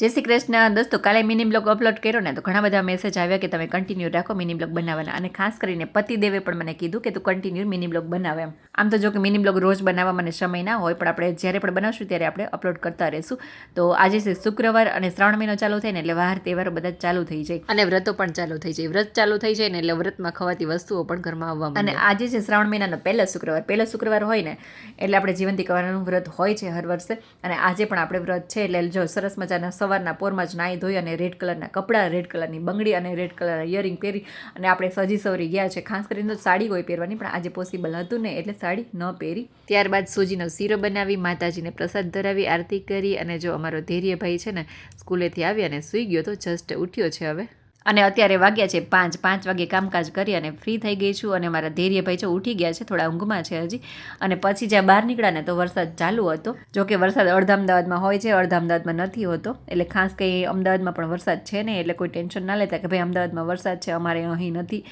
જય શ્રી કૃષ્ણ દોસ્તો, કાલે મિની બ્લોગ અપલોડ કર્યો ને તો ઘણા બધા મેસેજ આવ્યા કે તમે કન્ટિન્યુ રાખો મિની બ્લોગ બનાવવાના, અને ખાસ કરીને પતિદેવે પણ મને કીધું કે તું કન્ટિન્યુ મિની બ્લોગ બનાવે એમ. આમ તો જો કે મિની બ્લોગ રોજ બનાવવા મને સમય ના હોય, પણ આપણે જ્યારે પણ બનાવશું ત્યારે આપણે અપલોડ કરતા રહીશું. તો આજે છે શુક્રવાર અને શ્રાવણ મહિનો ચાલુ થાય ને એટલે વાર તહેવારો બધા ચાલુ થઈ જાય અને વ્રતો પણ ચાલુ થઈ જાય. વ્રત ચાલુ થઈ જાય ને એટલે વ્રતમાં ખવાતી વસ્તુઓ પણ ઘરમાં આવવા માંડે. અને આજે છે શ્રાવણ મહિનાનો પહેલો શુક્રવાર હોય ને એટલે આપણે જીવંતી કવારનું વ્રત હોય છે હર વર્ષે, અને આજે પણ આપણે વ્રત છે. એટલે જો સરસ મજાના સવારના પોરમાં જ નાહી ધોઈ અને રેડ કલરના કપડાં, રેડ કલરની બંગડી અને રેડ કલરના ઇયરિંગ પહેરી અને આપણે સજી સવરી ગયા છે. ખાસ કરીને તો સાડી હોય પહેરવાની, પણ આજે પોસિબલ હતું ને એટલે સાડી ન પહેરી. ત્યારબાદ સૂજીનો શીરો બનાવી, માતાજીને પ્રસાદ ધરાવી, આરતી કરી, અને જો અમારો ધૈર્યભાઈ છે ને સ્કૂલેથી આવી અને સૂઈ ગયો તો જસ્ટ ઉઠ્યો છે હવે. અને અત્યારે વાગ્યા છે 5 વાગે કામકાજ કરી અને ફ્રી થઈ ગઈ છું. અને મારા ધૈર્યભાઈ જો ઉઠી ગયા છે, થોડા ઊંઘમાં છે હજી. અને પછી જ્યાં બહાર નીકળ્યા ને તો વરસાદ ચાલુ હતો. જો કે વરસાદ અડધા અમદાવાદમાં હોય છે, અડધા અમદાવાદમાં નથી હોતો. એટલે ખાસ કંઈ અમદાવાદમાં પણ વરસાદ છે નહીં, એટલે કોઈ ટેન્શન ના લેતા કે ભાઈ અમદાવાદમાં વરસાદ છે, અમારે અહીં નથી.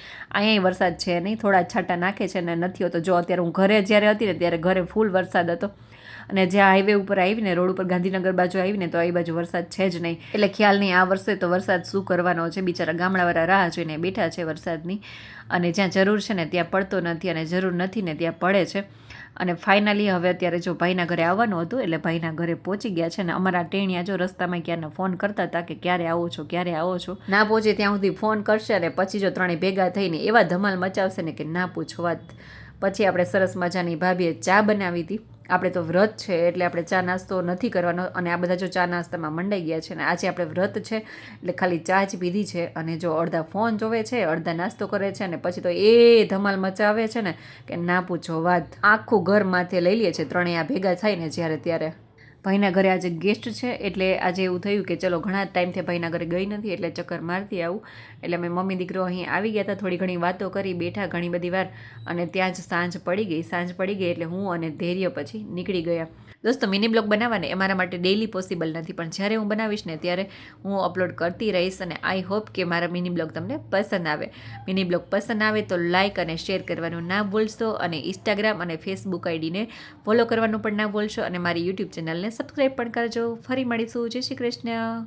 અહીંયા વરસાદ છે નહીં, થોડા છાંટા નાખે છે ને નથી હોતો. જો અત્યારે હું ઘરે જ્યારે હતી ને ત્યારે ઘરે ફૂલ વરસાદ હતો, અને જ્યાં હાઈવે ઉપર આવીને રોડ ઉપર ગાંધીનગર બાજુ આવીને તો એ બાજુ વરસાદ છે જ નહીં. એટલે ખ્યાલ નહીં આ વર્ષે તો વરસાદ શું કરવાનો છે. બિચારા ગામડાવાળા રાહ જોઈને બેઠા છે વરસાદની, અને જ્યાં જરૂર છે ને ત્યાં પડતો નથી, અને જરૂર નથી ને ત્યાં પડે છે. અને ફાઇનલી હવે અત્યારે જો ભાઈના ઘરે આવવાનું હતું એટલે ભાઈના ઘરે પહોંચી ગયા છે. ને અમારા ટેણિયા જો રસ્તામાં ક્યારના ફોન કરતા હતા કે ક્યારે આવો છો, ક્યારે આવો છો. ના પહોંચે ત્યાં સુધી ફોન કરશે અને પછી જો ત્રણેય ભેગા થઈને એવા ધમાલ મચાવશે ને કે ના પૂછો વાત. પછી આપણે સરસ મજાની ભાભીએ ચા બનાવી હતી. આપણે તો વ્રત છે એટલે આપણે ચા નાસ્તો નથી કરવાનો, અને આ બધા જો ચા નાસ્તામાં મંડાઈ ગયા છે. ને આજે આપણે વ્રત છે એટલે ખાલી ચા જ પીધી છે. અને જો અડધા ફોન જોવે છે, અડધા નાસ્તો કરે છે, અને પછી તો એ ધમાલ મચાવે છે ને કે ના પૂછો વાત. આખું ઘર માથે લઈ લે છે ત્રણેય આ ભેગા થાય ને જ્યારે ત્યારે. ભાઈના ઘરે આજે ગેસ્ટ છે એટલે આજે એવું થયું કે ચલો ઘણા ટાઈમથી ભાઈના ઘરે ગઈ નથી એટલે ચક્કર મારતી આવું. એટલે અમે મમ્મી દીકરો અહીં આવી ગયા હતા, થોડી ઘણી વાતો કરી, બેઠા ઘણી બધી વાર, અને ત્યાં જ સાંજ પડી ગઈ એટલે હું અને ધૈર્ય પછી નીકળી ગયા. દોસ્તો, મિની બ્લોગ બનાવવાને એ મારા માટે ડેઈલી પોસિબલ નથી, પણ જ્યારે હું બનાવીશ ને ત્યારે હું અપલોડ કરતી રહીશ. અને આઈ હોપ કે મારા મિની બ્લોગ તમને પસંદ આવે. મિની બ્લોગ પસંદ આવે તો લાઇક અને શેર કરવાનું ના ભૂલશો, અને ઇન્સ્ટાગ્રામ અને ફેસબુક આઈડીને ફોલો કરવાનું પણ ના ભૂલશો, અને મારી યુટ્યુબ ચેનલને સબસ્ક્રાઈબ પણ કરજો. ફરી મળીશું. જય શ્રી કૃષ્ણ.